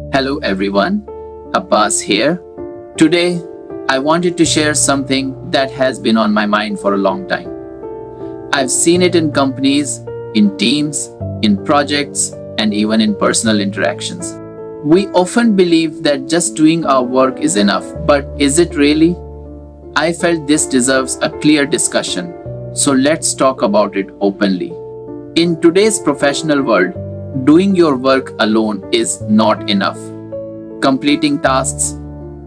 Hello everyone, Abbas here. Today, I wanted to share something that has been on my mind for a long time. I've seen it in companies, in teams, in projects, and even in personal interactions. We often believe that just doing our work is enough, but is it really? I felt this deserves a clear discussion, so let's talk about it openly. In today's professional world, doing your work alone is not enough. Completing tasks,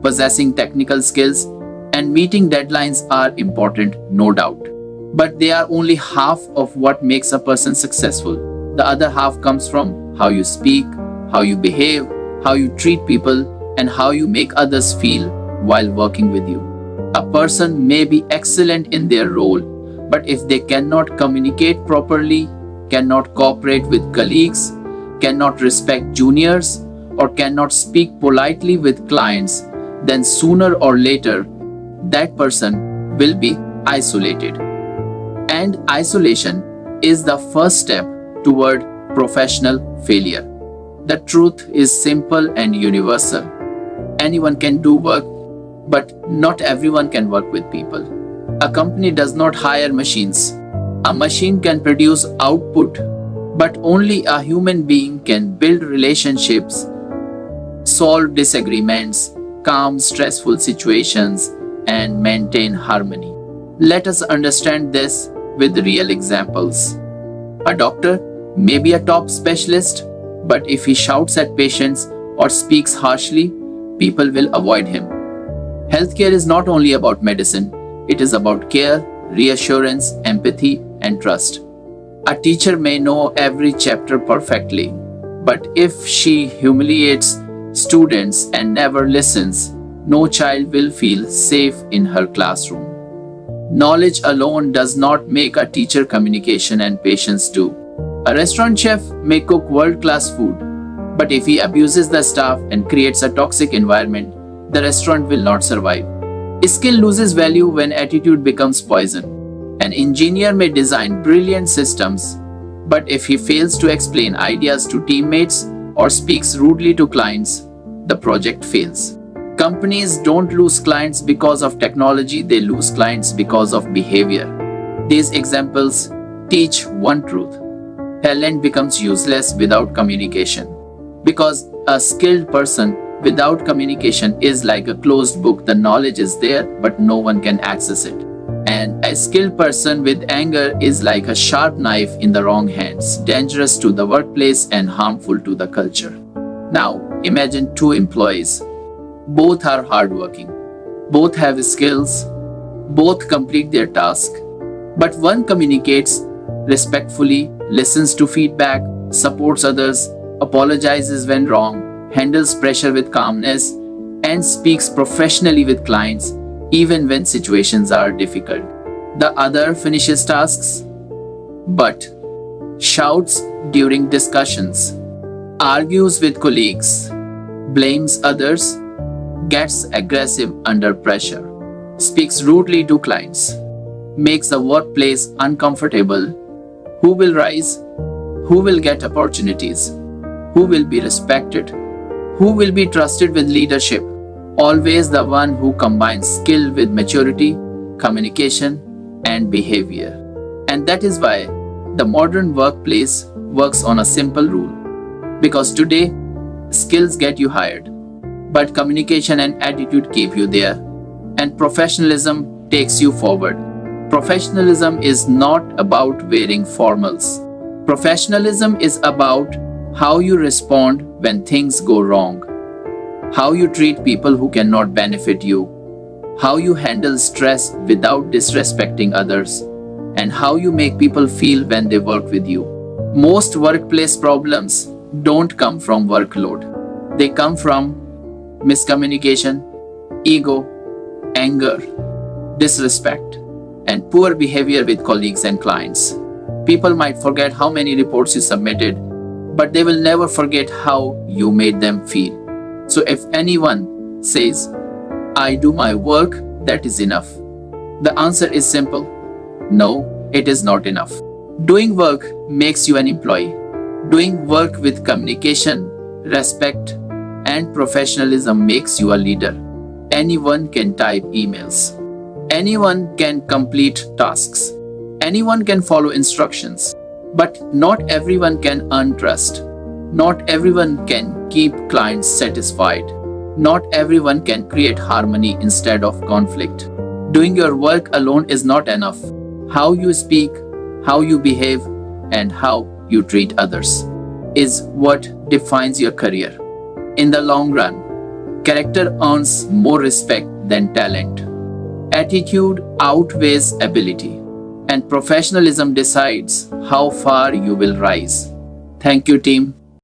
possessing technical skills, and meeting deadlines are important, no doubt. But they are only half of what makes a person successful. The other half comes from how you speak, how you behave, how you treat people, and how you make others feel while working with you. A person may be excellent in their role, but if they cannot communicate properly, cannot cooperate with colleagues, cannot respect juniors, or cannot speak politely with clients, then sooner or later, that person will be isolated. And isolation is the first step toward professional failure. The truth is simple and universal. Anyone can do work, but not everyone can work with people. A company does not hire machines. A machine can produce output, but only a human being can build relationships, solve disagreements, calm stressful situations, and maintain harmony. Let us understand this with real examples. A doctor may be a top specialist, but if he shouts at patients or speaks harshly, people will avoid him. Healthcare is not only about medicine, it is about care, reassurance, empathy, and trust. A teacher may know every chapter perfectly, but if she humiliates students and never listens, no child will feel safe in her classroom. Knowledge alone does not make a teacher. Communication and patience do. A restaurant chef may cook world-class food, but if he abuses the staff and creates a toxic environment, the restaurant will not survive. Skill loses value when attitude becomes poison. An engineer may design brilliant systems, but if he fails to explain ideas to teammates or speaks rudely to clients, the project fails. Companies don't lose clients because of technology, they lose clients because of behavior. These examples teach one truth. Talent becomes useless without communication. Because a skilled person without communication is like a closed book. The knowledge is there, but no one can access it. And a skilled person with anger is like a sharp knife in the wrong hands, dangerous to the workplace and harmful to the culture. Now, imagine two employees. Both are hardworking. Both have skills. Both complete their task. But one communicates respectfully, listens to feedback, supports others, apologizes when wrong, handles pressure with calmness, and speaks professionally with clients even when situations are difficult. The other finishes tasks, but shouts during discussions, argues with colleagues, blames others, gets aggressive under pressure, speaks rudely to clients, makes the workplace uncomfortable. Who will rise? Who will get opportunities? Who will be respected? Who will be trusted with leadership? Always the one who combines skill with maturity, communication, and behavior. And that is why the modern workplace works on a simple rule. Because today, skills get you hired, but communication and attitude keep you there. And professionalism takes you forward. Professionalism is not about wearing formals. Professionalism is about how you respond when things go wrong, how you treat people who cannot benefit you, how you handle stress without disrespecting others, and how you make people feel when they work with you. Most workplace problems don't come from workload. They come from miscommunication, ego, anger, disrespect, and poor behavior with colleagues and clients. People might forget how many reports you submitted, but they will never forget how you made them feel. So if anyone says, "I do my work, that is enough," the answer is simple. No, it is not enough. Doing work makes you an employee. Doing work with communication, respect, and professionalism makes you a leader. Anyone can type emails. Anyone can complete tasks. Anyone can follow instructions. But not everyone can earn trust. Not everyone can keep clients satisfied. Not everyone can create harmony instead of conflict. Doing your work alone is not enough. How you speak, how you behave, and how you treat others is what defines your career. In the long run, character earns more respect than talent. Attitude outweighs ability, and professionalism decides how far you will rise. Thank you, team.